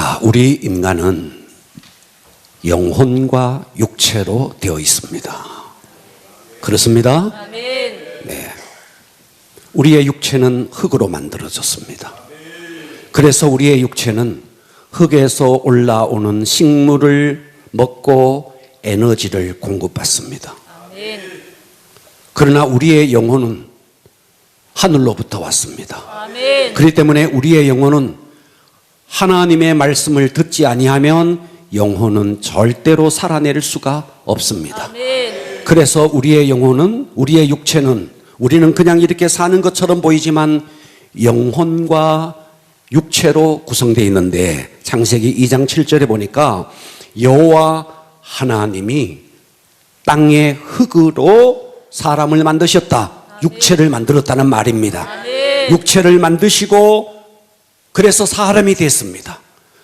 자, 우리 인간은 영혼과 육체로 되어 있습니다. 그렇습니다? 아멘. 네. 우리의 육체는 흙으로 만들어졌습니다. 그래서 우리의 육체는 흙에서 올라오는 식물을 먹고 에너지를 공급받습니다. 아멘. 그러나 우리의 영혼은 하늘로부터 왔습니다. 아멘. 그렇기 때문에 우리의 영혼은 하나님의 말씀을 듣지 아니하면 영혼은 절대로 살아낼 수가 없습니다. 아멘. 그래서 우리의 영혼은, 우리의 육체는, 우리는 그냥 이렇게 사는 것처럼 보이지만 영혼과 육체로 구성되어 있는데, 창세기 2장 7절에 보니까 여호와 하나님이 땅의 흙으로 사람을 만드셨다. 육체를 만들었다는 말입니다. 아멘. 육체를 만드시고 그래서 사람이 됐습니다.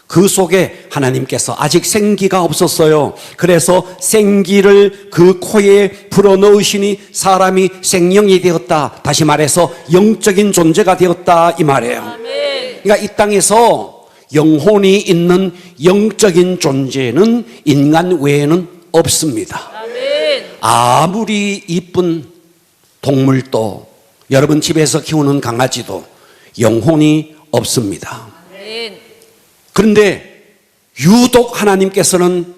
그 속에 하나님께서 아직 생기가 없었어요. 그래서 생기를 그 코에 불어넣으시니 사람이 생명이 되었다. 다시 말해서 영적인 존재가 되었다 이 말이에요. 아멘. 그러니까 이 땅에서 영혼이 있는 영적인 존재는 인간 외에는 없습니다. 아멘. 아무리 이쁜 동물도, 여러분 집에서 키우는 강아지도 영혼이 없습니다. 아멘. 그런데 유독 하나님께서는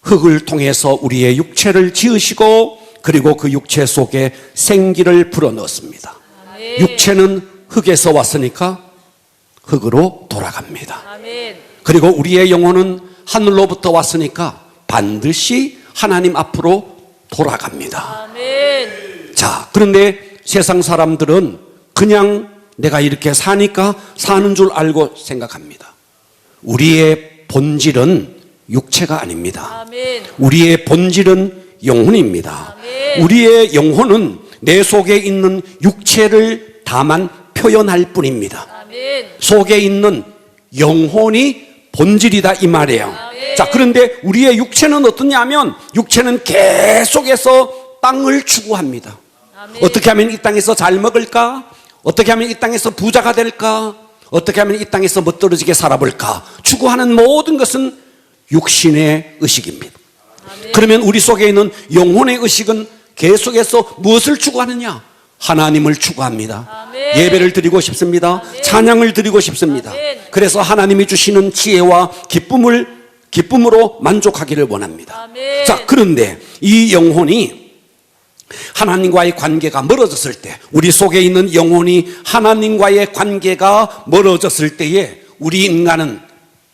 흙을 통해서 우리의 육체를 지으시고 그리고 그 육체 속에 생기를 불어넣었습니다. 아멘. 육체는 흙에서 왔으니까 흙으로 돌아갑니다. 아멘. 그리고 우리의 영혼은 하늘로부터 왔으니까 반드시 하나님 앞으로 돌아갑니다. 아멘. 자, 그런데 세상 사람들은 그냥 내가 이렇게 사니까 사는 줄 알고 생각합니다. 우리의 본질은 육체가 아닙니다. 아멘. 우리의 본질은 영혼입니다. 아멘. 우리의 영혼은 내 속에 있는 육체를 다만 표현할 뿐입니다. 아멘. 속에 있는 영혼이 본질이다 이 말이에요. 아멘. 자, 그런데 우리의 육체는 어떠냐면 육체는 계속해서 땅을 추구합니다. 아멘. 어떻게 하면 이 땅에서 잘 먹을까? 어떻게 하면 이 땅에서 부자가 될까? 어떻게 하면 이 땅에서 멋들어지게 살아볼까? 추구하는 모든 것은 육신의 의식입니다. 아멘. 그러면 우리 속에 있는 영혼의 의식은 계속해서 무엇을 추구하느냐? 하나님을 추구합니다. 아멘. 예배를 드리고 싶습니다. 아멘. 찬양을 드리고 싶습니다. 아멘. 그래서 하나님이 주시는 지혜와 기쁨으로 만족하기를 원합니다. 아멘. 자, 그런데 이 영혼이 하나님과의 관계가 멀어졌을 때, 우리 속에 있는 영혼이 하나님과의 관계가 멀어졌을 때에 우리 인간은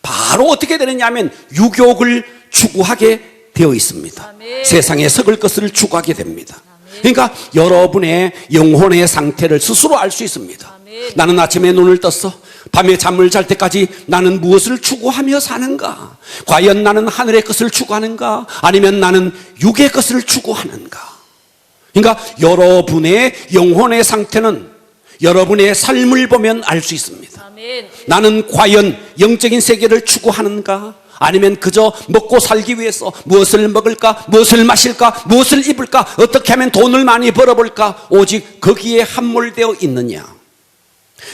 바로 어떻게 되느냐 하면 유욕을 추구하게 되어 있습니다. 아멘. 세상에 썩을 것을 추구하게 됩니다. 그러니까 여러분의 영혼의 상태를 스스로 알 수 있습니다. 아멘. 나는 아침에 눈을 떴어. 밤에 잠을 잘 때까지 나는 무엇을 추구하며 사는가? 과연 나는 하늘의 것을 추구하는가? 아니면 나는 육의 것을 추구하는가? 그러니까 여러분의 영혼의 상태는 여러분의 삶을 보면 알 수 있습니다. 아멘. 나는 과연 영적인 세계를 추구하는가? 아니면 그저 먹고 살기 위해서 무엇을 먹을까? 무엇을 마실까? 무엇을 입을까? 어떻게 하면 돈을 많이 벌어볼까? 오직 거기에 함몰되어 있느냐?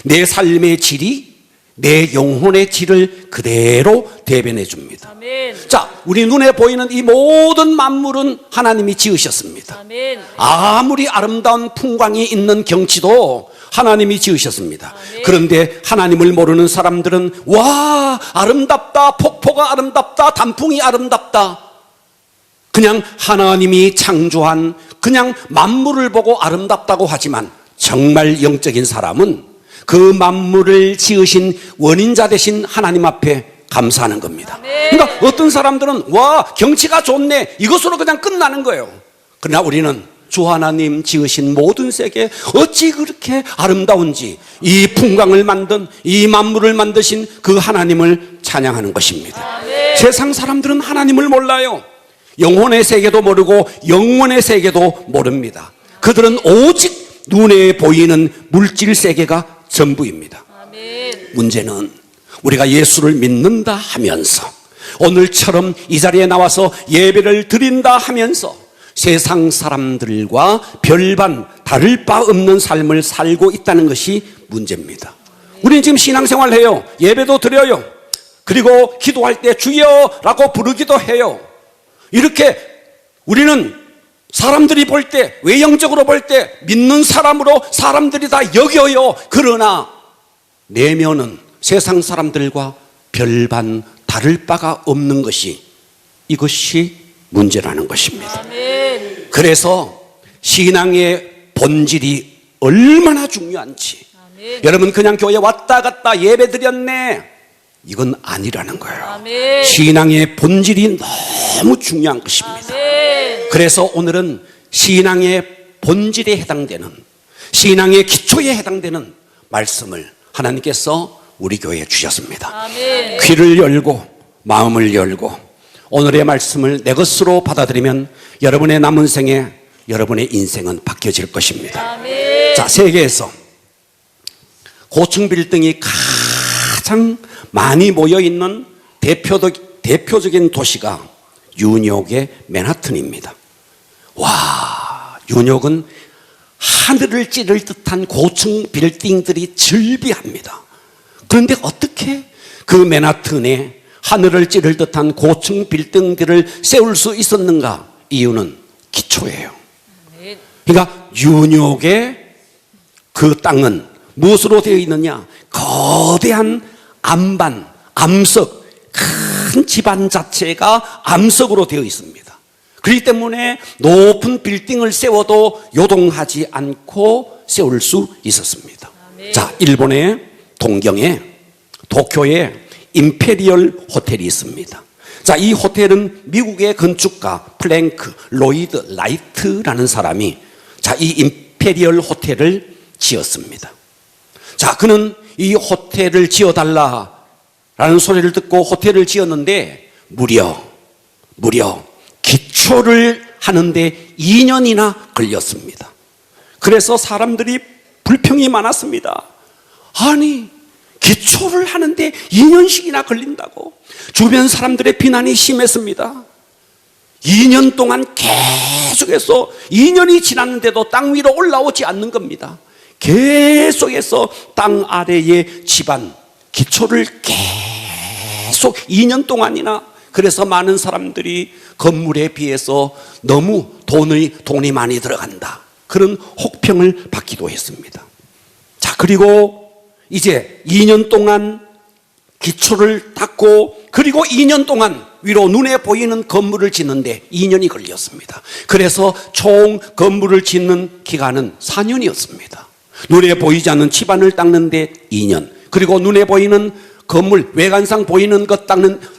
내 삶의 질이 내 영혼의 질을 그대로 대변해 줍니다. 아멘. 자, 우리 눈에 보이는 이 모든 만물은 하나님이 지으셨습니다. 아멘. 아무리 아름다운 풍광이 있는 경치도 하나님이 지으셨습니다. 아멘. 그런데 하나님을 모르는 사람들은 와, 아름답다, 폭포가 아름답다, 단풍이 아름답다, 그냥 하나님이 창조한 그냥 만물을 보고 아름답다고 하지만 정말 영적인 사람은 그 만물을 지으신 원인자 되신 하나님 앞에 감사하는 겁니다. 아멘. 그러니까 어떤 사람들은 와, 경치가 좋네, 이것으로 그냥 끝나는 거예요. 그러나 우리는 주 하나님 지으신 모든 세계 어찌 그렇게 아름다운지, 이 풍광을 만든, 이 만물을 만드신 그 하나님을 찬양하는 것입니다. 아멘. 세상 사람들은 하나님을 몰라요. 영혼의 세계도 모르고 영원의 세계도 모릅니다. 그들은 오직 눈에 보이는 물질 세계가 전부입니다. 아멘. 문제는 우리가 예수를 믿는다 하면서, 오늘처럼 이 자리에 나와서 예배를 드린다 하면서 세상 사람들과 별반 다를 바 없는 삶을 살고 있다는 것이 문제입니다. 우리는 지금 신앙생활 해요. 예배도 드려요. 그리고 기도할 때 주여라고 부르기도 해요. 이렇게 우리는 사람들이 볼 때, 외형적으로 볼 때 믿는 사람으로 사람들이 다 여겨요. 그러나 내면은 세상 사람들과 별반 다를 바가 없는 것이, 이것이 문제라는 것입니다. 아멘. 그래서 신앙의 본질이 얼마나 중요한지, 아멘. 여러분 그냥 교회 왔다 갔다 예배 드렸네, 이건 아니라는 거예요. 아멘. 신앙의 본질이 너무 중요한 것입니다. 아멘. 그래서 오늘은 신앙의 본질에 해당되는, 신앙의 기초에 해당되는 말씀을 하나님께서 우리 교회에 주셨습니다. 아멘. 귀를 열고 마음을 열고 오늘의 말씀을 내 것으로 받아들이면 여러분의 남은 생에, 여러분의 인생은 바뀌어질 것입니다. 아멘. 자, 세계에서 고층 빌딩이 가장 많이 모여있는 대표적인 도시가 뉴욕의 맨하튼입니다. 와, 뉴욕은 하늘을 찌를 듯한 고층 빌딩들이 즐비합니다. 그런데 어떻게 그 맨하튼에 하늘을 찌를 듯한 고층 빌딩들을 세울 수 있었는가? 이유는 기초예요. 아멘. 그러니까 뉴욕의 그 땅은 무엇으로 되어 있느냐? 거대한 암반, 암석, 큰 집안 자체가 암석으로 되어 있습니다. 그렇기 때문에 높은 빌딩을 세워도 요동하지 않고 세울 수 있었습니다. 아멘. 자, 일본의 동경에, 도쿄에 임페리얼 호텔이 있습니다. 자, 이 호텔은 미국의 건축가 플랭크 로이드 라이트라는 사람이 자, 이 임페리얼 호텔을 지었습니다. 자, 그는 이 호텔을 지어달라라는 소리를 듣고 호텔을 지었는데 무려 기초를 하는데 2년이나 걸렸습니다. 그래서 사람들이 불평이 많았습니다. 아니, 기초를 하는데 2년씩이나 걸린다고. 주변 사람들의 비난이 심했습니다. 2년 동안 계속해서 2년이 지났는데도 땅 위로 올라오지 않는 겁니다. 계속해서 땅 아래의 집안, 기초를 계속 2년 동안이나. 그래서 많은 사람들이 건물에 비해서 너무 돈이 많이 들어간다, 그런 혹평을 받기도 했습니다. 자, 그리고 이제 2년 동안 기초를 닦고, 그리고 2년 동안 위로 눈에 보이는 건물을 짓는데 2년이 걸렸습니다. 그래서 총 건물을 짓는 기간은 4년이었습니다. 눈에 보이지 않는 집안을 닦는데 2년, 그리고 눈에 보이는 건물, 외관상 보이는 것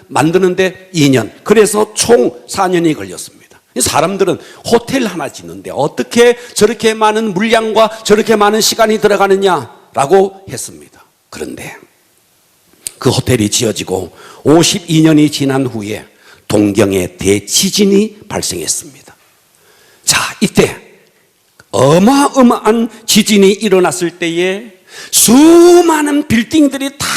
만드는데 2년, 그래서 총 4년이 걸렸습니다. 사람들은 호텔 하나 짓는데 어떻게 저렇게 많은 물량과 저렇게 많은 시간이 들어가느냐라고 했습니다. 그런데 그 호텔이 지어지고 52년이 지난 후에 동경에 대지진이 발생했습니다. 자, 이때 어마어마한 지진이 일어났을 때에 수많은 빌딩들이 다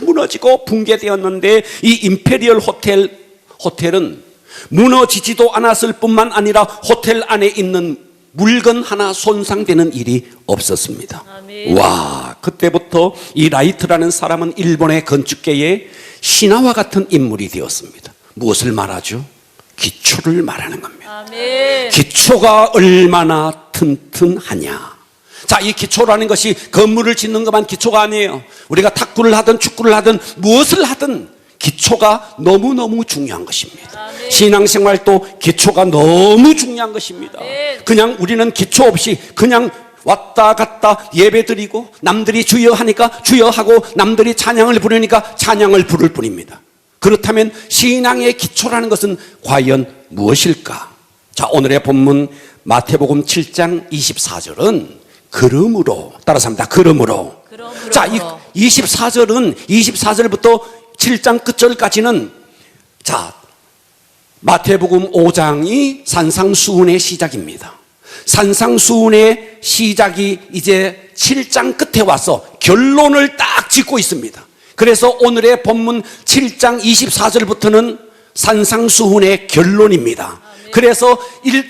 무너지고 붕괴되었는데, 이 임페리얼 호텔은 무너지지도 않았을 뿐만 아니라 호텔 안에 있는 물건 하나 손상되는 일이 없었습니다. 아멘. 와, 그때부터 이 라이트라는 사람은 일본의 건축계의 신화와 같은 인물이 되었습니다. 무엇을 말하죠? 기초를 말하는 겁니다. 아멘. 기초가 얼마나 튼튼하냐. 자, 이 기초라는 것이 건물을 짓는 것만 기초가 아니에요. 우리가 탁구를 하든 축구를 하든 무엇을 하든 기초가 너무너무 중요한 것입니다. 아멘. 신앙생활도 기초가 너무 중요한 것입니다. 아멘. 그냥 우리는 기초 없이 그냥 왔다 갔다 예배 드리고, 남들이 주여 하니까 주여 하고, 남들이 찬양을 부르니까 찬양을 부를 뿐입니다. 그렇다면 신앙의 기초라는 것은 과연 무엇일까? 자, 오늘의 본문 마태복음 7장 24절은 그러므로, 따라서 합니다. 그러므로. 자, 이 24절부터 7장 끝절까지는, 자, 마태복음 5장이 산상수훈의 시작입니다. 산상수훈의 시작이 이제 7장 끝에 와서 결론을 딱 짓고 있습니다. 그래서 오늘의 본문 7장 24절부터는 산상수훈의 결론입니다. 그래서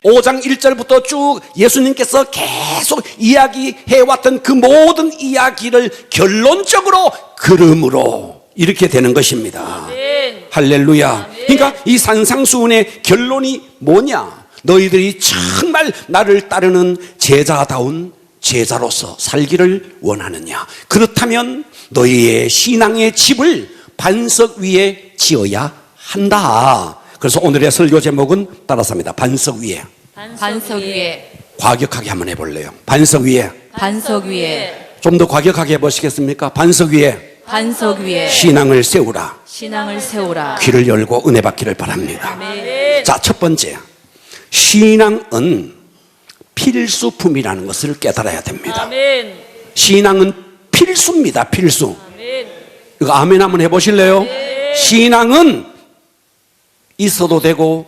5장 1절부터 쭉 예수님께서 계속 이야기해왔던 그 모든 이야기를 결론적으로 그러므로, 이렇게 되는 것입니다. 아멘. 할렐루야. 그러니까 이 산상수훈의 결론이 뭐냐? 너희들이 정말 나를 따르는 제자다운 제자로서 살기를 원하느냐? 그렇다면 너희의 신앙의 집을 반석 위에 지어야 한다. 그래서 오늘의 설교 제목은 따라서 합니다. 반석 위에. 반석 위에. 과격하게 한번 해볼래요. 반석 위에. 반석 위에. 좀 더 과격하게 해보시겠습니까? 반석 위에 반석 위에. 신앙을 세우라. 신앙을 세우라. 귀를 열고 은혜 받기를 바랍니다. 아멘. 자, 첫 번째. 신앙은 필수품이라는 것을 깨달아야 됩니다. 아멘. 신앙은 필수입니다. 필수. 아멘. 이거 아멘 한번 해보실래요? 신앙은 있어도 되고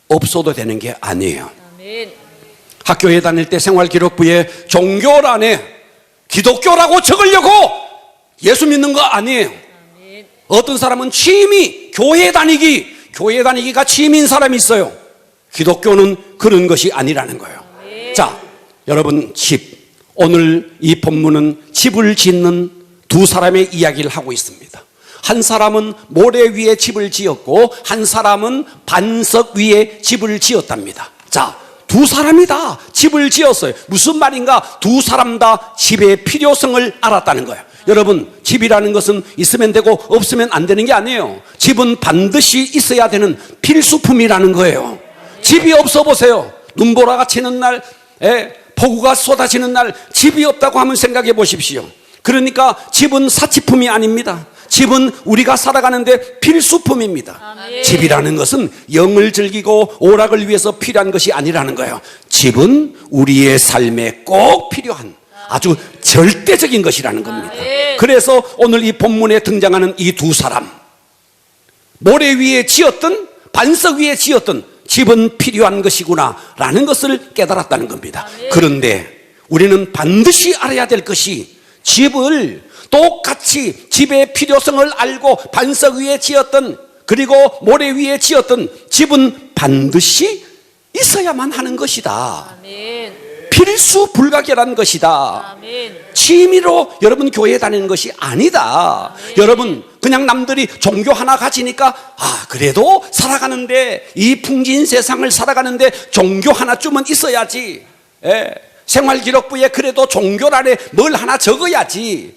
없어도 되는 게 아니에요. 아멘. 학교에 다닐 때 생활기록부에 종교란에 기독교라고 적으려고 예수 믿는 거 아니에요. 아멘. 어떤 사람은 취미 교회 다니기가 취미인 사람이 있어요. 기독교는 그런 것이 아니라는 거예요. 자, 여러분 집, 오늘 이 본문은 집을 짓는 두 사람의 이야기를 하고 있습니다. 한 사람은 모래 위에 집을 지었고 한 사람은 반석 위에 집을 지었답니다. 자, 두 사람이 다 집을 지었어요. 무슨 말인가? 두 사람 다 집의 필요성을 알았다는 거예요. 여러분, 집이라는 것은 있으면 되고 없으면 안 되는 게 아니에요. 집은 반드시 있어야 되는 필수품이라는 거예요. 집이 없어 보세요. 눈보라가 치는 날, 폭우가 쏟아지는 날 집이 없다고 하면 생각해 보십시오. 그러니까 집은 사치품이 아닙니다. 집은 우리가 살아가는데 필수품입니다. 아멘. 집이라는 것은 영을 즐기고 오락을 위해서 필요한 것이 아니라는 거예요. 집은 우리의 삶에 꼭 필요한 아주 절대적인 것이라는 겁니다. 아멘. 그래서 오늘 이 본문에 등장하는 이 두 사람, 모래 위에 지었던 반석 위에 지었던 집은 필요한 것이구나 라는 것을 깨달았다는 겁니다. 아멘. 그런데 우리는 반드시 알아야 될 것이 집을 똑같이 집의 필요성을 알고 반석 위에 지었던 그리고 모래 위에 지었던 집은 반드시 있어야만 하는 것이다. 아멘. 필수 불가결한 것이다. 아멘. 취미로 여러분 교회에 다니는 것이 아니다. 여러분 그냥 남들이 종교 하나 가지니까 그래도 살아가는데 이 풍진 세상을 살아가는데 종교 하나쯤은 있어야지. 생활기록부에 그래도 종교란에 뭘 하나 적어야지.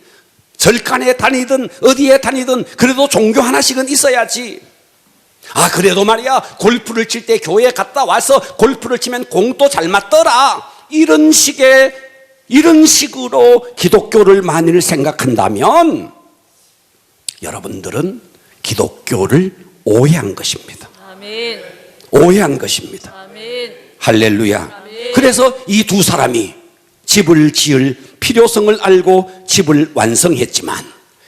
절간에 다니든 어디에 다니든 그래도 종교 하나씩은 있어야지. 그래도 말이야 골프를 칠 때 교회에 갔다 와서 골프를 치면 공도 잘 맞더라. 이런 식으로 기독교를 만일 생각한다면 여러분들은 기독교를 오해한 것입니다. 아멘. 오해한 것입니다. 아멘. 할렐루야. 아멘. 그래서 이 두 사람이 집을 지을 필요성을 알고 집을 완성했지만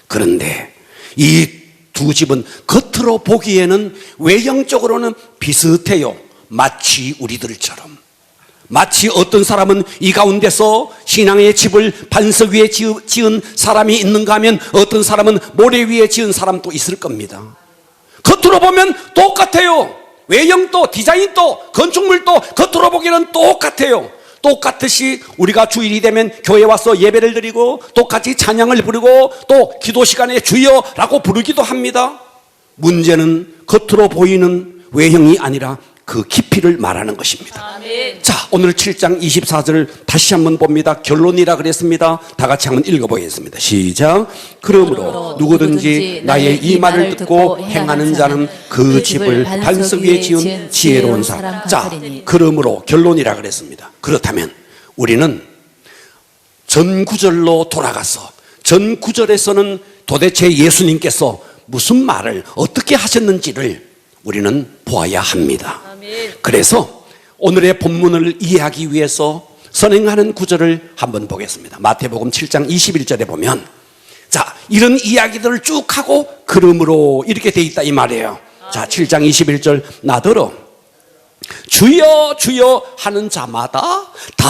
그런데 이 두 집은 겉으로 보기에는 외형적으로는 비슷해요. 마치 우리들처럼. 마치 어떤 사람은 이 가운데서 신앙의 집을 반석 위에 지은 사람이 있는가 하면 어떤 사람은 모래 위에 지은 사람도 있을 겁니다. 겉으로 보면 똑같아요. 외형도 디자인도 건축물도 겉으로 보기에는 똑같아요. 똑같듯이 우리가 주일이 되면 교회 와서 예배를 드리고 똑같이 찬양을 부르고 또 기도 시간에 주여라고 부르기도 합니다. 문제는 겉으로 보이는 외형이 아니라 그 깊이를 말하는 것입니다. 아멘. 자, 오늘 7장 24절을 다시 한번 봅니다. 결론이라 그랬습니다. 다 같이 한번 읽어보겠습니다. 시작. 그러므로 누구든지 나의 이 말을 듣고 행하는 자는 그 집을 반석 위에 지은 지혜로운 사람. 자, 그러므로 결론이라 그랬습니다. 그렇다면 우리는 전 구절로 돌아가서 전 구절에서는 도대체 예수님께서 무슨 말을 어떻게 하셨는지를 우리는 보아야 합니다. 아멘. 그래서 오늘의 본문을 이해하기 위해서 선행하는 구절을 한번 보겠습니다. 마태복음 7장 21절에 보면 자, 이런 이야기들을 쭉 하고 그러므로 이렇게 돼 있다 이 말이에요. 자, 7장 21절 나더러 주여 주여 하는 자마다 다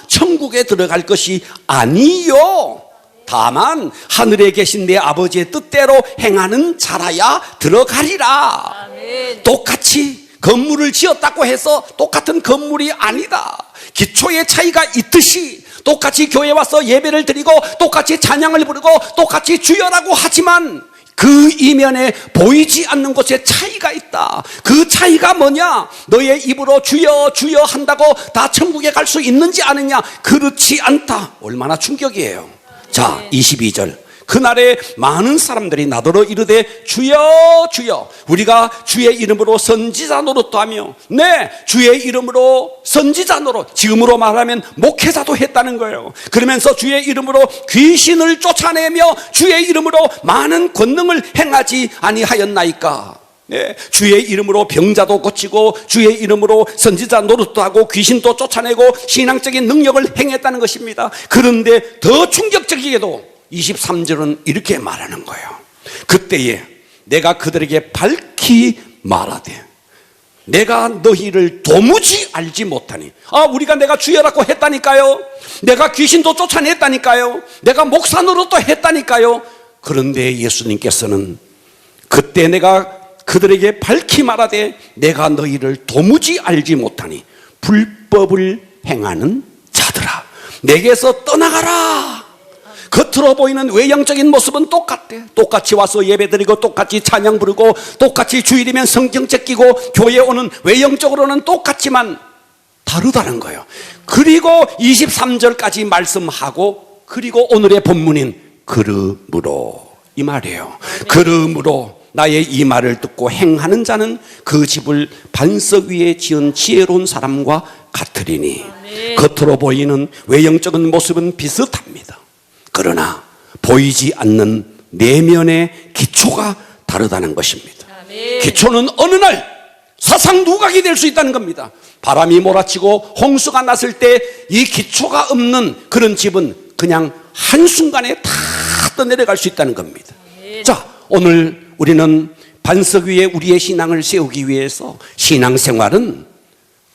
천국에 들어갈 것이 아니요 다만 하늘에 계신 내 아버지의 뜻대로 행하는 자라야 들어가리라. 아멘. 똑같이 건물을 지었다고 해서 똑같은 건물이 아니다. 기초의 차이가 있듯이 똑같이 교회 와서 예배를 드리고 똑같이 찬양을 부르고 똑같이 주여라고 하지만 그 이면에 보이지 않는 곳에 차이가 있다. 그 차이가 뭐냐? 너의 입으로 주여 주여 한다고 다 천국에 갈 수 있는지 아느냐? 그렇지 않다. 얼마나 충격이에요. 자, 22절. 그날에 많은 사람들이 나더러 이르되 주여 주여 우리가 주의 이름으로 선지자 노릇도 하며 네 주의 이름으로 선지자 노릇, 지금으로 말하면 목회자도 했다는 거예요. 그러면서 주의 이름으로 귀신을 쫓아내며 주의 이름으로 많은 권능을 행하지 아니하였나이까. 네, 주의 이름으로 병자도 고치고 주의 이름으로 선지자 노릇도 하고 귀신도 쫓아내고 신앙적인 능력을 행했다는 것입니다. 그런데 더 충격적이게도 23절은 이렇게 말하는 거예요. 그때에 내가 그들에게 밝히 말하되 내가 너희를 도무지 알지 못하니. 우리가 내가 주여라고 했다니까요. 내가 귀신도 쫓아냈다니까요. 내가 목사 노릇도 했다니까요. 그런데 예수님께서는 그때 내가 그들에게 밝히 말하되 내가 너희를 도무지 알지 못하니 불법을 행하는 자들아 내게서 떠나가라. 겉으로 보이는 외형적인 모습은 똑같대. 똑같이 와서 예배드리고 똑같이 찬양 부르고 똑같이 주일이면 성경 제끼고 교회 오는 외형적으로는 똑같지만 다르다는 거예요. 그리고 23절까지 말씀하고 그리고 오늘의 본문인 그러므로 이 말이에요. 그러므로 나의 이 말을 듣고 행하는 자는 그 집을 반석 위에 지은 지혜로운 사람과 같으리니. 겉으로 보이는 외형적인 모습은 비슷합니다. 그러나 보이지 않는 내면의 기초가 다르다는 것입니다. 기초는 어느 날 사상누각이 될 수 있다는 겁니다. 바람이 몰아치고 홍수가 났을 때 이 기초가 없는 그런 집은 그냥 한순간에 다 떠내려갈 수 있다는 겁니다. 자, 오늘 우리는 반석 위에 우리의 신앙을 세우기 위해서 신앙생활은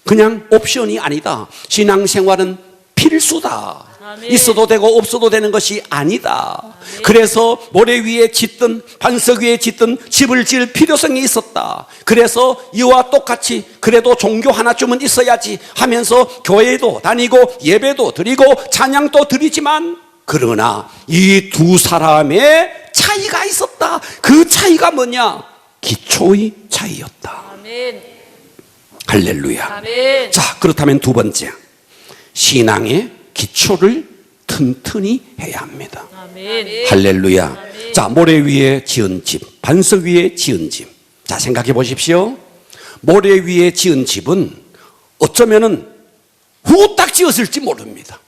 그냥 옵션이 아니다. 신앙생활은 필수다. 있어도 되고 없어도 되는 것이 아니다. 그래서 모래 위에 짓든 반석 위에 짓든 집을 지을 필요성이 있었다. 그래서 이와 똑같이 그래도 종교 하나쯤은 있어야지 하면서 교회도 다니고 예배도 드리고 찬양도 드리지만 그러나 이 두 사람의 차이가 있었다. 그 차이가 뭐냐? 기초의 차이였다. 아멘. 할렐루야. 아멘. 자, 그렇다면 두 번째, 신앙의 기초를 튼튼히 해야 합니다. 아멘. 할렐루야. 아멘. 자, 모래 위에 지은 집, 반석 위에 지은 집. 자, 생각해 보십시오. 모래 위에 지은 집은 어쩌면은 후딱 지었을지 모릅니다.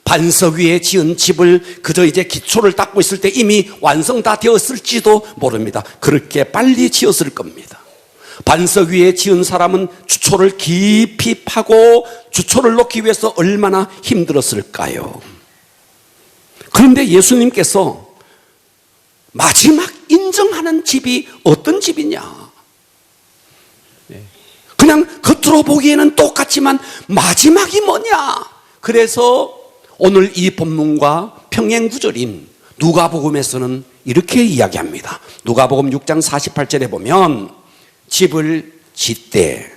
반석 위에 지은 집을 그저 이제 기초를 닦고 있을 때 이미 완성 다 되었을지도 모릅니다. 그렇게 빨리 지었을 겁니다. 반석 위에 지은 사람은 주초를 깊이 파고 주초를 놓기 위해서 얼마나 힘들었을까요? 그런데 예수님께서 마지막 인정하는 집이 어떤 집이냐? 그냥 겉으로 보기에는 똑같지만 마지막이 뭐냐? 그래서 오늘 이 본문과 평행구절인 누가복음에서는 이렇게 이야기합니다. 누가복음 6장 48절에 보면 집을 짓되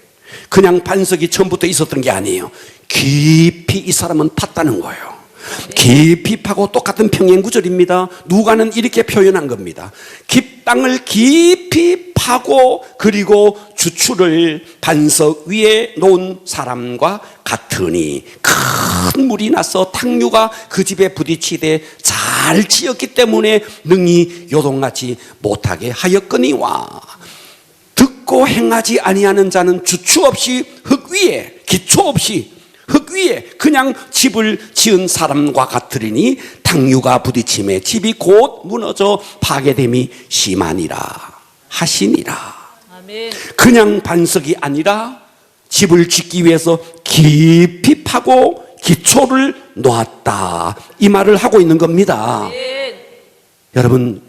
그냥 반석이 처음부터 있었던 게 아니에요. 깊이 이 사람은 팠다는 거예요. 깊이 파고 똑같은 평행구절입니다. 누가는 이렇게 표현한 겁니다. 땅을 깊이 파고 그리고 주추를 반석 위에 놓은 사람과 같으니 큰 물이 나서 탕류가 그 집에 부딪히되 잘 지었기 때문에 능히 요동하지 못하게 하였거니와 듣고 행하지 아니하는 자는 주추 없이 흙 위에 기초 없이 흙 위에 그냥 집을 지은 사람과 같으리니 탕류가 부딪힘에 집이 곧 무너져 파괴됨이 심하니라 하시니라. 아멘. 그냥 반석이 아니라 집을 짓기 위해서 깊이 파고 기초를 놓았다. 이 말을 하고 있는 겁니다. 아멘. 여러분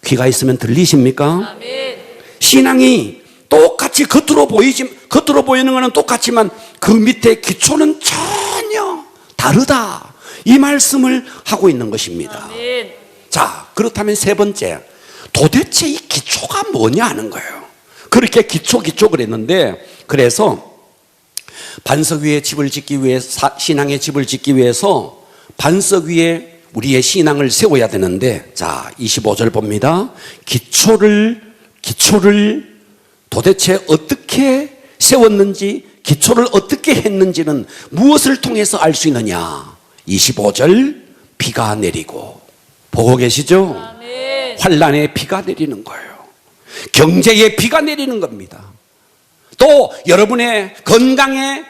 귀가 있으면 들리십니까? 아멘. 신앙이 똑같이 겉으로 보이는 것은 똑같지만 그 밑에 기초는 전혀 다르다. 이 말씀을 하고 있는 것입니다. 아멘. 자, 그렇다면 세 번째, 도대체 이 기초가 뭐냐 하는 거예요. 그렇게 기초 그랬는데, 그래서 반석 위에 집을 짓기 위해 신앙의 집을 짓기 위해서 반석 위에 우리의 신앙을 세워야 되는데, 자, 25절 봅니다. 기초를 도대체 어떻게 세웠는지, 기초를 어떻게 했는지는 무엇을 통해서 알 수 있느냐? 25절, 비가 내리고. 보고 계시죠? 아멘. 환란에 비가 내리는 거예요. 경제에 비가 내리는 겁니다. 또 여러분의 건강에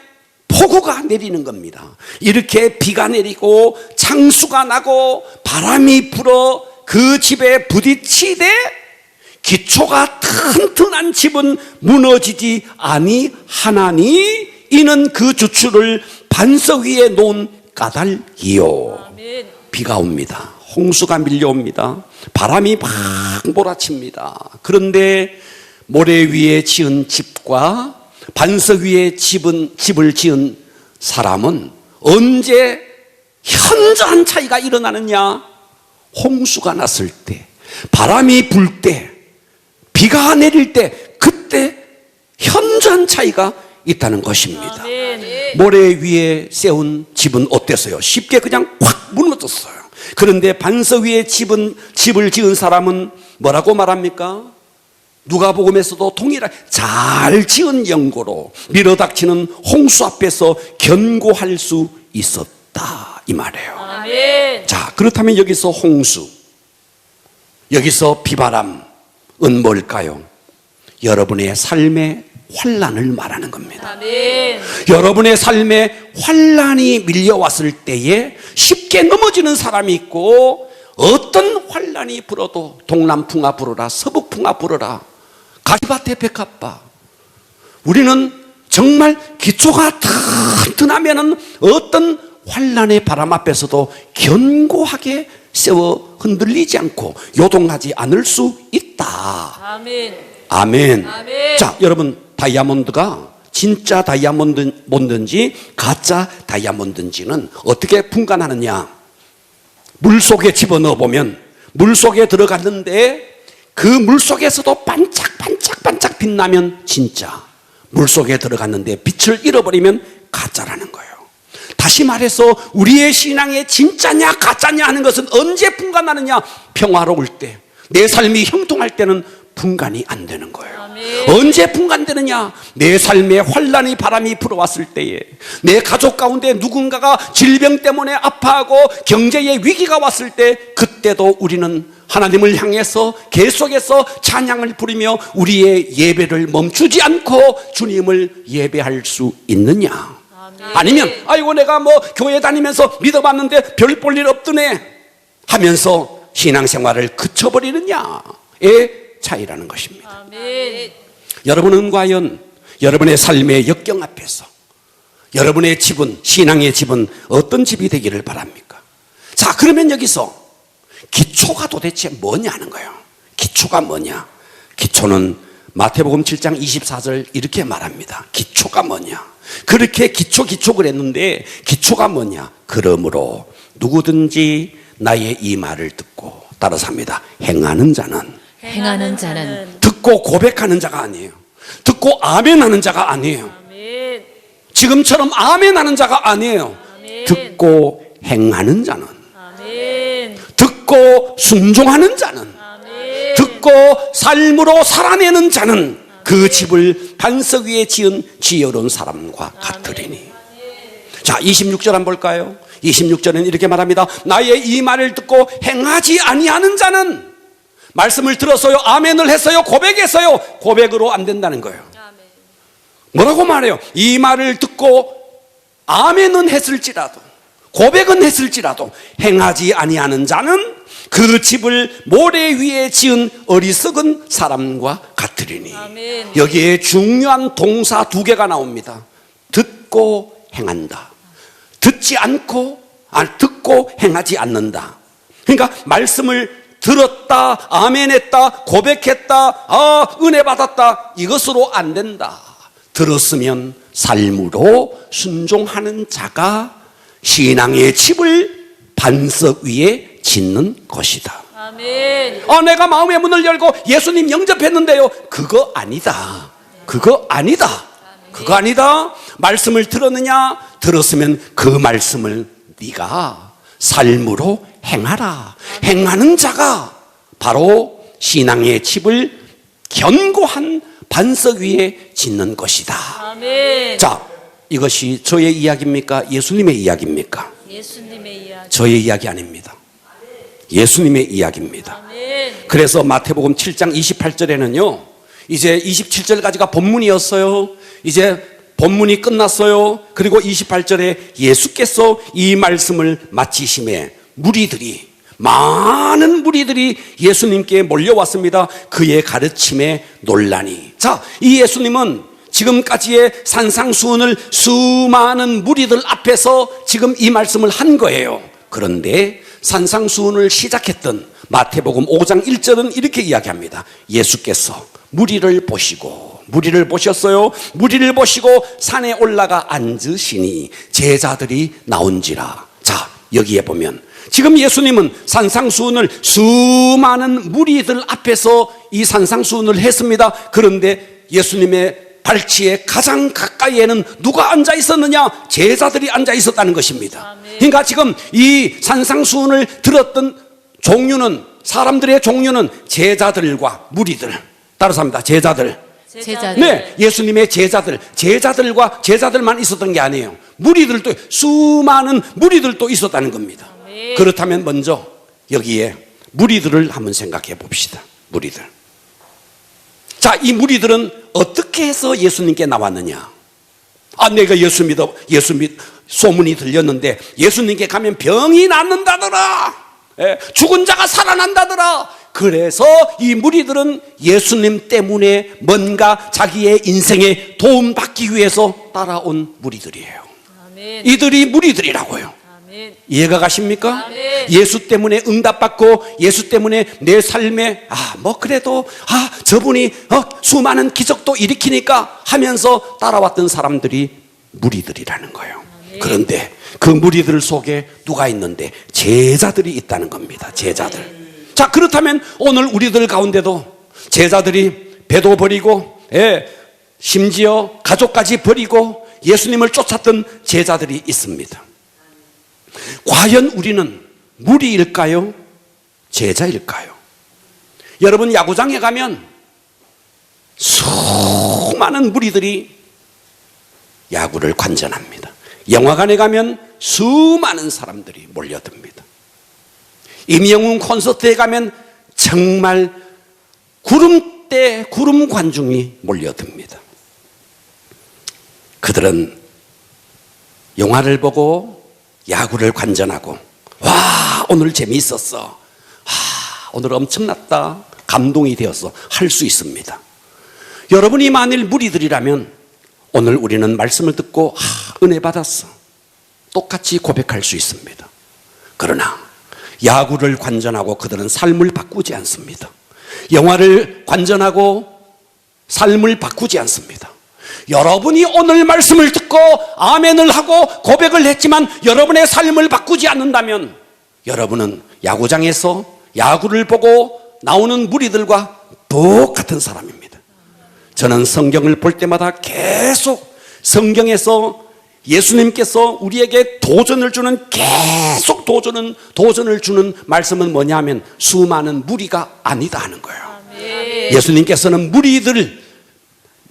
폭우가 내리는 겁니다. 이렇게 비가 내리고 창수가 나고 바람이 불어 그 집에 부딪히되 기초가 튼튼한 집은 무너지지 아니하나니 이는 그 주추를 반석 위에 놓은 까닭이요. 아멘. 비가 옵니다. 홍수가 밀려옵니다. 바람이 막 몰아칩니다. 그런데 모래 위에 지은 집과 반석 위에 집을 지은 사람은 언제 현저한 차이가 일어나느냐? 홍수가 났을 때, 바람이 불 때, 비가 내릴 때, 그때 현저한 차이가 있다는 것입니다. 아멘. 모래 위에 세운 집은 어땠어요? 쉽게 그냥 확 무너졌어요. 그런데 반석 위에 집을 지은 사람은 뭐라고 말합니까? 누가복음에서도 동일하게 잘 지은 연고로 밀어닥치는 홍수 앞에서 견고할 수 있었다, 이 말이에요. 아멘. 자, 그렇다면 여기서 홍수, 여기서 비바람은 뭘까요? 여러분의 삶의 환란을 말하는 겁니다. 아멘. 여러분의 삶에 환란이 밀려왔을 때에 쉽게 넘어지는 사람이 있고, 어떤 환란이 불어도 동남풍아 불어라, 서북풍아 불어라, 가시밭에 백합바. 우리는 정말 기초가 튼튼하면은 어떤 환란의 바람 앞에서도 견고하게 세워 흔들리지 않고 요동하지 않을 수 있다. 아멘. 아멘. 아멘. 자, 여러분, 다이아몬드가 진짜 다이아몬드인지 가짜 다이아몬드인지는 어떻게 분간하느냐? 물 속에 집어넣어 보면 물 속에 들어갔는데 그 물 속에서도 반짝반짝 빛나면 진짜, 물 속에 들어갔는데 빛을 잃어버리면 가짜라는 거예요. 다시 말해서 우리의 신앙의 진짜냐 가짜냐 하는 것은 언제 분간하느냐? 평화로울 때, 내 삶이 형통할 때는 분간이 안 되는 거예요. 아멘. 언제 분간되느냐? 내 삶에 환란이 바람이 불어왔을 때에, 내 가족 가운데 누군가가 질병 때문에 아파하고 경제의 위기가 왔을 때, 그때도 우리는 하나님을 향해서 계속해서 찬양을 부리며 우리의 예배를 멈추지 않고 주님을 예배할 수 있느냐? 아멘. 아니면 아이고 내가 뭐 교회 다니면서 믿어봤는데 별 볼 일 없더네 하면서 신앙생활을 그쳐버리느냐의 차이라는 것입니다. 아멘. 여러분은 과연 여러분의 삶의 역경 앞에서 여러분의 집은, 신앙의 집은 어떤 집이 되기를 바랍니까? 자, 그러면 여기서 기초가 도대체 뭐냐는 거예요. 기초가 뭐냐? 기초는 마태복음 7장 24절 이렇게 말합니다. 기초가 뭐냐? 그렇게 기초 그랬는데 기초가 뭐냐? 그러므로 누구든지 나의 이 말을 듣고, 따라서 합니다. 행하는 자는 듣고 고백하는 자가 아니에요. 듣고 아멘하는 자가 아니에요. 아멘. 지금처럼 아멘하는 자가 아니에요. 아멘. 듣고 행하는 자는, 아멘. 듣고 순종하는 자는, 아멘. 듣고 삶으로 살아내는 자는 그 집을 반석 위에 지은 지혜로운 사람과 같으리니. 자, 26절 한번 볼까요? 26절은 이렇게 말합니다. 나의 이 말을 듣고 행하지 아니하는 자는, 말씀을 들었어요, 아멘을 했어요, 고백했어요, 고백으로 안 된다는 거예요. 아멘. 뭐라고 말해요? 이 말을 듣고 아멘은 했을지라도, 고백은 했을지라도 행하지 아니하는 자는 그 집을 모래 위에 지은 어리석은 사람과 같으리니. 아멘. 여기에 중요한 동사 두 개가 나옵니다. 듣고 행한다. 듣지 않고, 듣고 행하지 않는다. 그러니까 말씀을 들었다, 아멘했다, 고백했다, 은혜 받았다, 이것으로 안 된다. 들었으면 삶으로 순종하는 자가 신앙의 집을 반석 위에 짓는 것이다. 아멘. 내가 마음의 문을 열고 예수님 영접했는데요, 그거 아니다. 그거 아니다. 그거 아니다. 말씀을 들었느냐? 들었으면 그 말씀을 네가 삶으로 행하라. 행하는 자가 바로 신앙의 집을 견고한 반석 위에 짓는 것이다. 아멘. 자, 이것이 저의 이야기입니까? 예수님의 이야기입니까? 예수님의 이야기. 저의 이야기 아닙니다. 예수님의 이야기입니다. 아멘. 그래서 마태복음 7장 28절에는요, 이제 27절까지가 본문이었어요. 이제 본문이 끝났어요. 그리고 28절에 예수께서 이 말씀을 마치심에 많은 무리들이 예수님께 몰려왔습니다. 그의 가르침에 놀라니. 자, 이 예수님은 지금까지의 산상수훈을 수많은 무리들 앞에서 지금 이 말씀을 한 거예요. 그런데 산상수훈을 시작했던 마태복음 5장 1절은 이렇게 이야기합니다. 예수께서 무리를 보셨어요. 무리를 보시고 산에 올라가 앉으시니 제자들이 나온지라. 자, 여기에 보면 지금 예수님은 산상수훈을 수많은 무리들 앞에서 이 산상수훈을 했습니다. 그런데 예수님의 발치에 가장 가까이에는 누가 앉아 있었느냐? 제자들이 앉아 있었다는 것입니다. 그러니까 지금 이 산상수훈을 들었던 사람들의 종류는 제자들과 무리들, 따라서 합니다. 제자들. 네, 예수님의 제자들과 제자들만 있었던 게 아니에요. 수많은 무리들도 있었다는 겁니다. 그렇다면 먼저 여기에 무리들을 한번 생각해 봅시다. 무리들. 자, 이 무리들은 어떻게 해서 예수님께 나왔느냐? 내가 예수 소문이 들렸는데 예수님께 가면 병이 낫는다더라. 죽은 자가 살아난다더라. 그래서 이 무리들은 예수님 때문에 뭔가 자기의 인생에 도움받기 위해서 따라온 무리들이에요. 아멘. 이들이 무리들이라고요. 아멘. 이해가 가십니까? 아멘. 예수 때문에 응답받고 예수 때문에 내 삶에 그래도 저분이 수많은 기적도 일으키니까 하면서 따라왔던 사람들이 무리들이라는 거예요. 아멘. 그런데 그 무리들 속에 누가 있는데? 제자들이 있다는 겁니다. 제자들. 자, 그렇다면 오늘 우리들 가운데도 제자들이 배도 버리고 심지어 가족까지 버리고 예수님을 쫓았던 제자들이 있습니다. 과연 우리는 무리일까요? 제자일까요? 여러분, 야구장에 가면 수많은 무리들이 야구를 관전합니다. 영화관에 가면 수많은 사람들이 몰려듭니다. 임영웅 콘서트에 가면 정말 구름 관중이 몰려듭니다. 그들은 영화를 보고 야구를 관전하고 오늘 재미있었어. 오늘 엄청났다. 감동이 되어서 할 수 있습니다. 여러분이 만일 무리들이라면 오늘 우리는 말씀을 듣고 은혜 받았어. 똑같이 고백할 수 있습니다. 그러나 야구를 관전하고 그들은 삶을 바꾸지 않습니다. 영화를 관전하고 삶을 바꾸지 않습니다. 여러분이 오늘 말씀을 듣고 아멘을 하고 고백을 했지만 여러분의 삶을 바꾸지 않는다면 여러분은 야구장에서 야구를 보고 나오는 무리들과 똑같은 사람입니다. 저는 성경을 볼 때마다 계속 성경에서 예수님께서 우리에게 도전을 주는 도전을 주는 말씀은 뭐냐면 수많은 무리가 아니다 하는 거예요. 아멘. 예수님께서는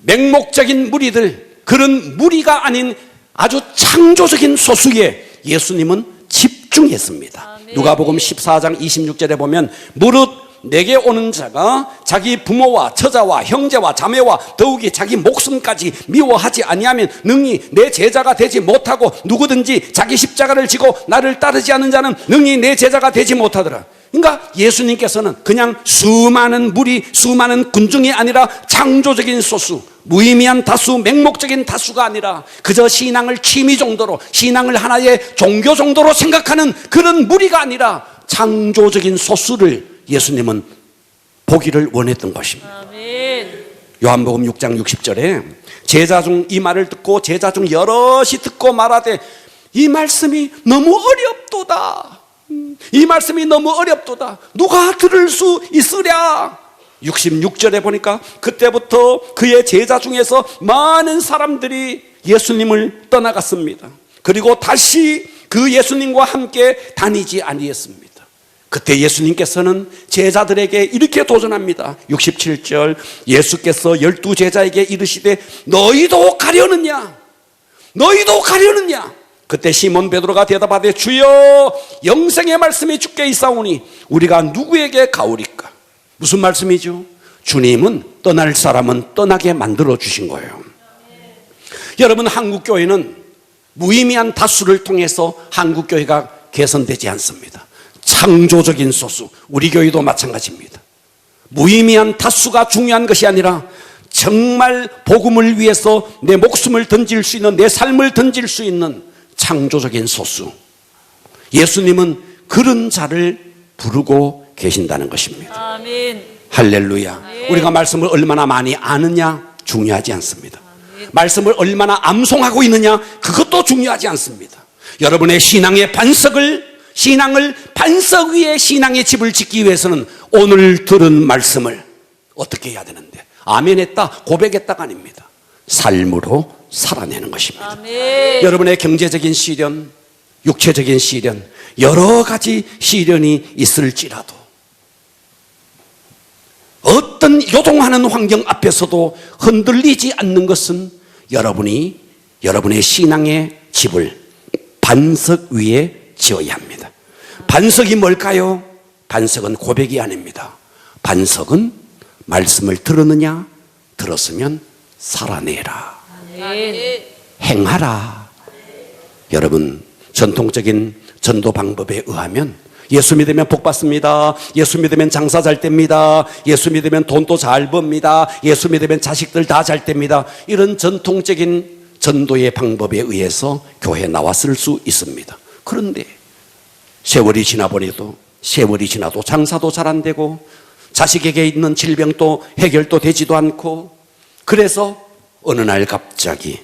맹목적인 무리들, 그런 무리가 아닌 아주 창조적인 소수에 예수님은 집중했습니다. 아멘. 누가복음 14장 26절에 보면 무릇 내게 오는 자가 자기 부모와 처자와 형제와 자매와 더욱이 자기 목숨까지 미워하지 아니하면 능히 내 제자가 되지 못하고 누구든지 자기 십자가를 지고 나를 따르지 않는 자는 능히 내 제자가 되지 못하더라. 그러니까 예수님께서는 그냥 수많은 무리, 수많은 군중이 아니라 창조적인 소수, 무의미한 다수, 맹목적인 다수가 아니라 그저 신앙을 취미 정도로, 신앙을 하나의 종교 정도로 생각하는 그런 무리가 아니라 창조적인 소수를 예수님은 보기를 원했던 것입니다. 아멘. 요한복음 6장 60절에 제자 중 이 말을 듣고 제자 중 여럿이 듣고 말하되 이 말씀이 너무 어렵도다. 이 말씀이 너무 어렵도다. 누가 들을 수 있으랴. 66절에 보니까 그때부터 그의 제자 중에서 많은 사람들이 예수님을 떠나갔습니다. 그리고 다시 그 예수님과 함께 다니지 아니했습니다. 그때 예수님께서는 제자들에게 이렇게 도전합니다. 67절 예수께서 12 제자에게 이르시되 너희도 가려느냐? 너희도 가려느냐? 그때 시몬 베드로가 대답하되 주여 영생의 말씀이 주께 있사오니 우리가 누구에게 가오리까? 무슨 말씀이죠? 주님은 떠날 사람은 떠나게 만들어 주신 거예요. 여러분, 한국교회는 무의미한 다수를 통해서 한국교회가 개선되지 않습니다. 창조적인 소수, 우리 교회도 마찬가지입니다. 무의미한 다수가 중요한 것이 아니라 정말 복음을 위해서 내 목숨을 던질 수 있는, 내 삶을 던질 수 있는 창조적인 소수. 예수님은 그런 자를 부르고 계신다는 것입니다. 아멘. 할렐루야. 우리가 말씀을 얼마나 많이 아느냐 중요하지 않습니다. 말씀을 얼마나 암송하고 있느냐 그것도 중요하지 않습니다. 여러분의 신앙의 신앙을 반석 위에 신앙의 집을 짓기 위해서는 오늘 들은 말씀을 어떻게 해야 되는데, 아멘 했다, 고백했다가 아닙니다. 삶으로 살아내는 것입니다. 아멘. 여러분의 경제적인 시련, 육체적인 시련, 여러 가지 시련이 있을지라도 어떤 요동하는 환경 앞에서도 흔들리지 않는 것은 여러분이 여러분의 신앙의 집을 반석 위에 지어야 합니다. 반석이 뭘까요? 반석은 고백이 아닙니다. 반석은 말씀을 들었느냐? 들었으면 살아내라. 아멘. 행하라. 여러분, 전통적인 전도 방법에 의하면 예수 믿으면 복 받습니다. 예수 믿으면 장사 잘 됩니다. 예수 믿으면 돈도 잘 법니다. 예수 믿으면 자식들 다 잘 됩니다. 이런 전통적인 전도의 방법에 의해서 교회에 나왔을 수 있습니다. 그런데 세월이 지나도 장사도 잘 안 되고 자식에게 있는 질병도 해결도 되지도 않고, 그래서 어느 날 갑자기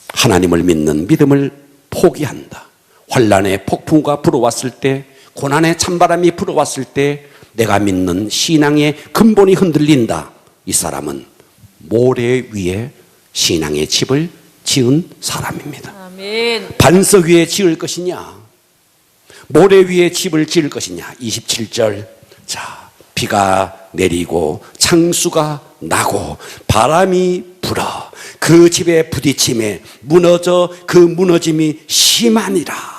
하나님을 믿는 믿음을 포기한다. 환난의 폭풍과 불어왔을 때, 고난의 찬바람이 불어왔을 때 내가 믿는 신앙의 근본이 흔들린다. 이 사람은 모래 위에 신앙의 집을 지은 사람입니다. 아멘. 반석 위에 지을 것이냐, 모래 위에 집을 지을 것이냐. 27절, 자, 비가 내리고 창수가 나고 바람이 불어 그 집에 부딪힘에 무너져 그 무너짐이 심하니라.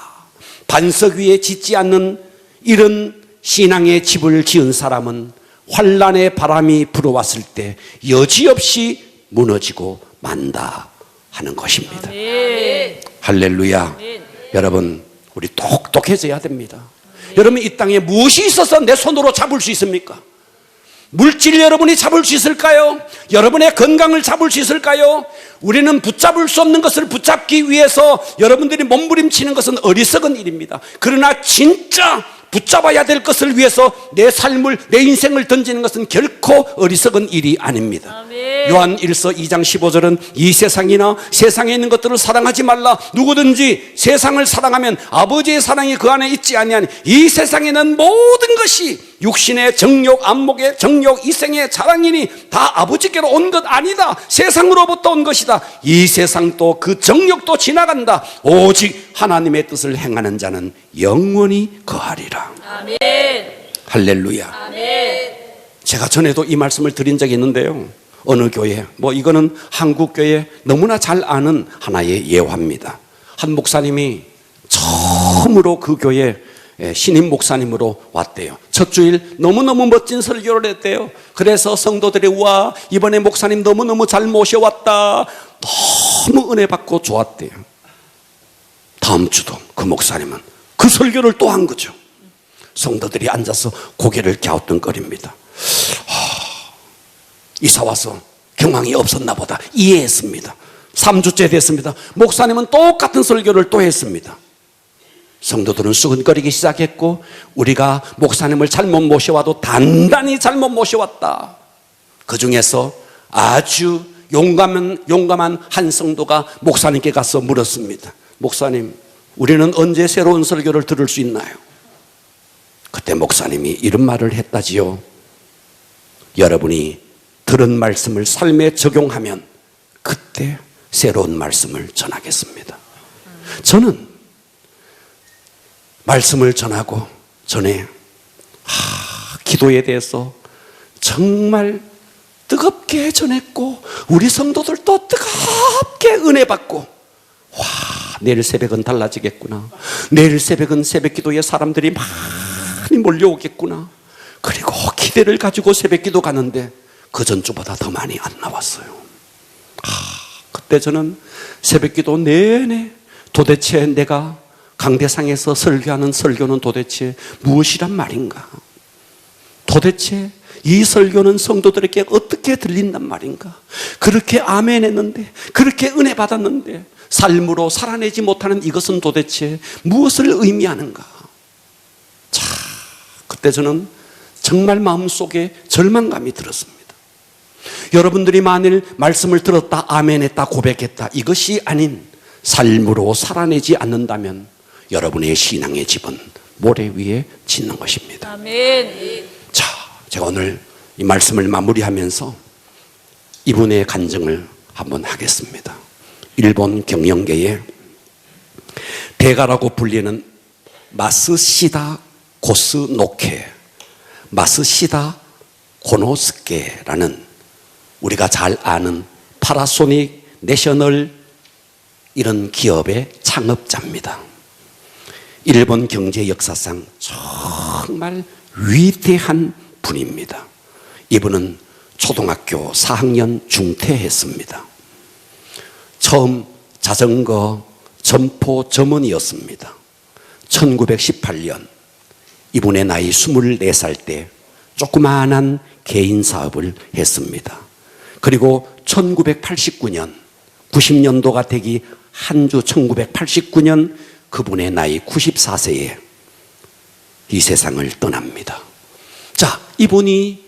반석 위에 짓지 않는 이런 신앙의 집을 지은 사람은 환난의 바람이 불어왔을 때 여지없이 무너지고 만다 하는 것입니다. 아멘. 할렐루야. 아멘. 여러분, 우리 똑똑해져야 됩니다. 여러분, 이 땅에 무엇이 있어서 내 손으로 잡을 수 있습니까? 물질 여러분이 잡을 수 있을까요? 여러분의 건강을 잡을 수 있을까요? 우리는 붙잡을 수 없는 것을 붙잡기 위해서 여러분들이 몸부림치는 것은 어리석은 일입니다. 그러나 진짜 붙잡아야 될 것을 위해서 내 삶을, 내 인생을 던지는 것은 결코 어리석은 일이 아닙니다. 아멘. 요한 1서 2장 15절은 이 세상이나 세상에 있는 것들을 사랑하지 말라. 누구든지 세상을 사랑하면 아버지의 사랑이 그 안에 있지 아니하니 이 세상에는 모든 것이 육신의 정욕, 안목의 정욕, 이생의 자랑이니 다 아버지께로 온 것 아니다. 세상으로부터 온 것이다. 이 세상도 그 정욕도 지나간다. 오직 하나님의 뜻을 행하는 자는 영원히 거하리라. 아멘. 할렐루야. 아멘. 제가 전에도 이 말씀을 드린 적이 있는데요. 어느 교회, 이거는 한국 교회 너무나 잘 아는 하나의 예화입니다. 한 목사님이 처음으로 그 교회 신임 목사님으로 왔대요. 첫 주일 너무너무 멋진 설교를 했대요. 그래서 성도들이 와, 이번에 목사님 너무너무 잘 모셔왔다. 너무 은혜 받고 좋았대요. 다음 주도 그 목사님은 그 설교를 또 한 거죠. 성도들이 앉아서 고개를 갸우뚱거립니다. 이사 와서 경황이 없었나 보다 이해했습니다. 3주째 됐습니다. 목사님은 똑같은 설교를 또 했습니다. 성도들은 수근거리기 시작했고, 우리가 목사님을 잘못 모셔와도 단단히 잘못 모셔왔다. 그 중에서 아주 용감한 한 성도가 목사님께 가서 물었습니다. 목사님, 우리는 언제 새로운 설교를 들을 수 있나요? 그때 목사님이 이런 말을 했다지요. 여러분이 들은 말씀을 삶에 적용하면 그때 새로운 말씀을 전하겠습니다. 저는 말씀을 전하고 전에 기도에 대해서 정말 뜨겁게 전했고 우리 성도들도 뜨겁게 은혜 받고 내일 새벽은 달라지겠구나. 내일 새벽은 새벽 기도에 사람들이 많이 몰려오겠구나. 그리고 기대를 가지고 새벽 기도 가는데 그 전주보다 더 많이 안 나왔어요. 그때 저는 새벽 기도 내내 도대체 내가 강대상에서 설교하는 설교는 도대체 무엇이란 말인가? 도대체 이 설교는 성도들에게 어떻게 들린단 말인가? 그렇게 아멘 했는데, 그렇게 은혜 받았는데 삶으로 살아내지 못하는 이것은 도대체 무엇을 의미하는가? 자, 그때 저는 정말 마음속에 절망감이 들었습니다. 여러분들이 만일 말씀을 들었다, 아멘 했다, 고백했다, 이것이 아닌 삶으로 살아내지 않는다면 여러분의 신앙의 집은 모래 위에 짓는 것입니다. 아멘. 자, 제가 오늘 이 말씀을 마무리하면서 이분의 간증을 한번 하겠습니다. 일본 경영계에 대가라고 불리는 마스시다 고스노케, 마스시다 고노스케라는 우리가 잘 아는 파나소닉 내셔널 이런 기업의 창업자입니다. 일본 경제 역사상 정말 위대한 분입니다. 이분은 초등학교 4학년 중퇴했습니다. 처음 자전거 점포 점원이었습니다. 1918년 이분의 나이 24살 때 조그마한 개인 사업을 했습니다. 그리고 1989년 90년도가 되기 한 주 1989년 그분의 나이 94세에 이 세상을 떠납니다. 자, 이분이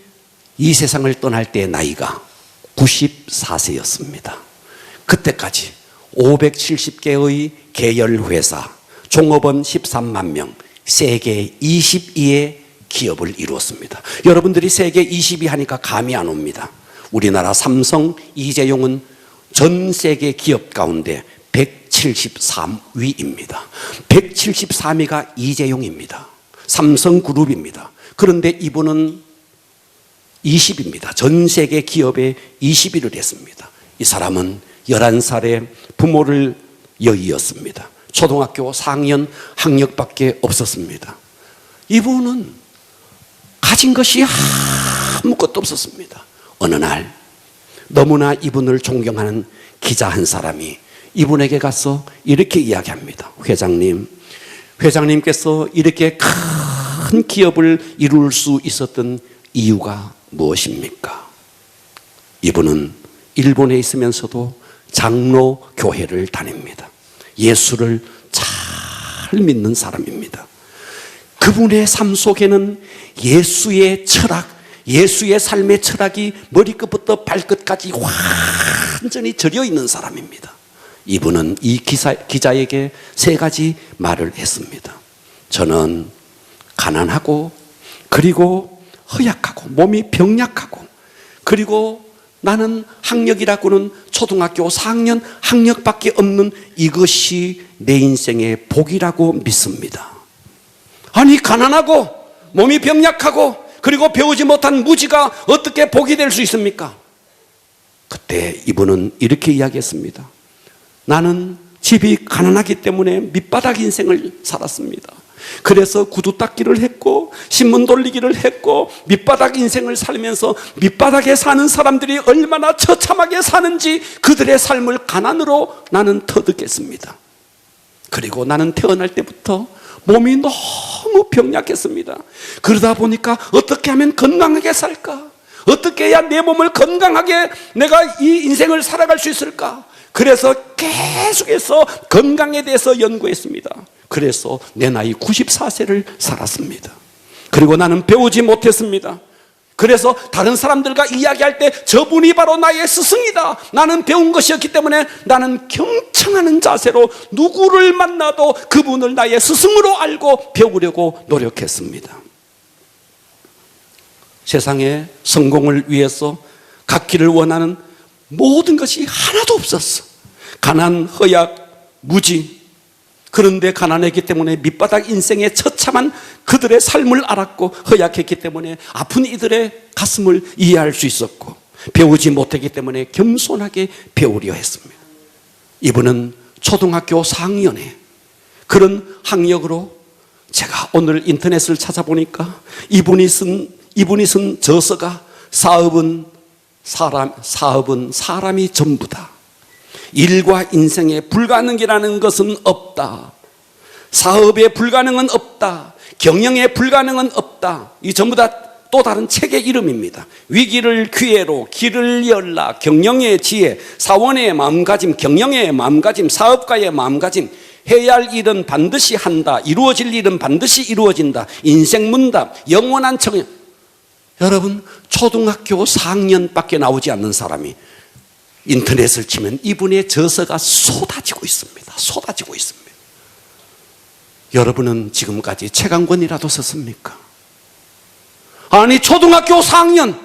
이 세상을 떠날 때 나이가 94세였습니다. 그때까지 570개의 계열회사, 종업원 13만 명, 세계 22의 기업을 이루었습니다. 여러분들이 세계 22 하니까 감이 안 옵니다. 우리나라 삼성, 이재용은 전 세계 기업 가운데 173위입니다. 173위가 이재용입니다. 삼성그룹입니다. 그런데 이분은 20입니다. 전 세계 기업에 20위를 했습니다. 이 사람은 11살에 부모를 여의었습니다. 초등학교 4학년 학력밖에 없었습니다. 이분은 가진 것이 아무것도 없었습니다. 어느 날 너무나 이분을 존경하는 기자 한 사람이 이분에게 가서 이렇게 이야기합니다. 회장님께서 이렇게 큰 기업을 이룰 수 있었던 이유가 무엇입니까? 이분은 일본에 있으면서도 장로 교회를 다닙니다. 예수를 잘 믿는 사람입니다. 그분의 삶 속에는 예수의 철학, 예수의 삶의 철학이 머리끝부터 발끝까지 완전히 절여 있는 사람입니다. 이분은 이 기자에게 3가지 말을 했습니다. 저는 가난하고 그리고 허약하고 몸이 병약하고 그리고 나는 학력이라고는 초등학교 4학년 학력밖에 없는 이것이 내 인생의 복이라고 믿습니다. 아니, 가난하고 몸이 병약하고 그리고 배우지 못한 무지가 어떻게 복이 될 수 있습니까? 그때 이분은 이렇게 이야기했습니다. 나는 집이 가난하기 때문에 밑바닥 인생을 살았습니다. 그래서 구두 닦기를 했고 신문 돌리기를 했고 밑바닥 인생을 살면서 밑바닥에 사는 사람들이 얼마나 처참하게 사는지 그들의 삶을 가난으로 나는 터득했습니다. 그리고 나는 태어날 때부터 몸이 너무 병약했습니다. 그러다 보니까 어떻게 하면 건강하게 살까? 어떻게 해야 내 몸을 건강하게 내가 이 인생을 살아갈 수 있을까? 그래서 계속해서 건강에 대해서 연구했습니다. 그래서 내 나이 94세를 살았습니다. 그리고 나는 배우지 못했습니다. 그래서 다른 사람들과 이야기할 때 저분이 바로 나의 스승이다. 나는 배운 것이 없기 때문에 나는 경청하는 자세로 누구를 만나도 그분을 나의 스승으로 알고 배우려고 노력했습니다. 세상에 성공을 위해서 갖기를 원하는 모든 것이 하나도 없었어. 가난, 허약, 무지, 그런데 가난했기 때문에 밑바닥 인생의 처참한 그들의 삶을 알았고 허약했기 때문에 아픈 이들의 가슴을 이해할 수 있었고 배우지 못했기 때문에 겸손하게 배우려 했습니다. 이분은 초등학교 4학년에 그런 학력으로 제가 오늘 인터넷을 찾아보니까 이분이 쓴 저서가 사업은 사람이 전부다. 일과 인생에 불가능이라는 것은 없다. 사업에 불가능은 없다. 경영에 불가능은 없다. 이 전부 다 또 다른 책의 이름입니다. 위기를 기회로, 길을 열라, 경영의 지혜, 사원의 마음가짐, 경영의 마음가짐, 사업가의 마음가짐, 해야 할 일은 반드시 한다. 이루어질 일은 반드시 이루어진다. 인생 문답, 영원한 청년. 여러분, 초등학교 4학년밖에 나오지 않는 사람이 인터넷을 치면 이분의 저서가 쏟아지고 있습니다. 쏟아지고 있습니다. 여러분은 지금까지 책 한 권이라도 썼습니까? 아니, 초등학교 4학년,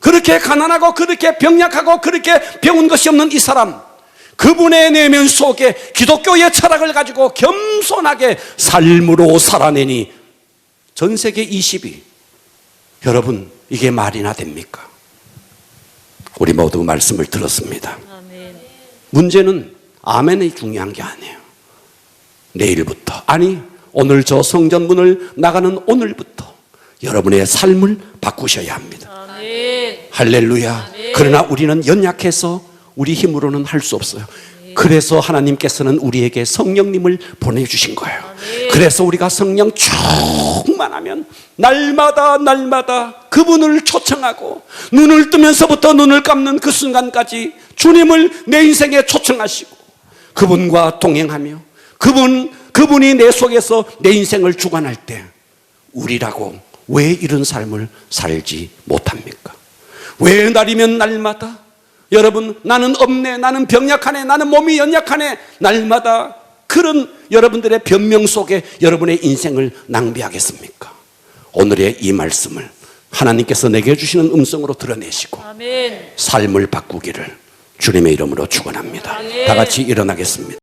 그렇게 가난하고 그렇게 병약하고 그렇게 배운 것이 없는 이 사람, 그분의 내면 속에 기독교의 철학을 가지고 겸손하게 삶으로 살아내니 전 세계 20위. 여러분, 이게 말이나 됩니까? 우리 모두 말씀을 들었습니다. 아멘. 문제는 아멘이 중요한 게 아니에요. 내일부터, 아니 오늘 저 성전문을 나가는 오늘부터 여러분의 삶을 바꾸셔야 합니다. 아멘. 할렐루야. 아멘. 그러나 우리는 연약해서 우리 힘으로는 할 수 없어요. 그래서 하나님께서는 우리에게 성령님을 보내주신 거예요. 아멘. 그래서 우리가 성령 충만하면 날마다 그분을 초청하고 눈을 뜨면서부터 눈을 감는 그 순간까지 주님을 내 인생에 초청하시고 그분과 동행하며 그분이 내 속에서 내 인생을 주관할 때 우리라고 왜 이런 삶을 살지 못합니까? 왜 날이면 날마다 여러분, 나는 없네, 나는 병약하네, 나는 몸이 연약하네, 날마다 그런 여러분들의 변명 속에 여러분의 인생을 낭비하겠습니까? 오늘의 이 말씀을 하나님께서 내게 주시는 음성으로 드러내시고 아멘. 삶을 바꾸기를 주님의 이름으로 축원합니다. 아멘. 다 같이 일어나겠습니다.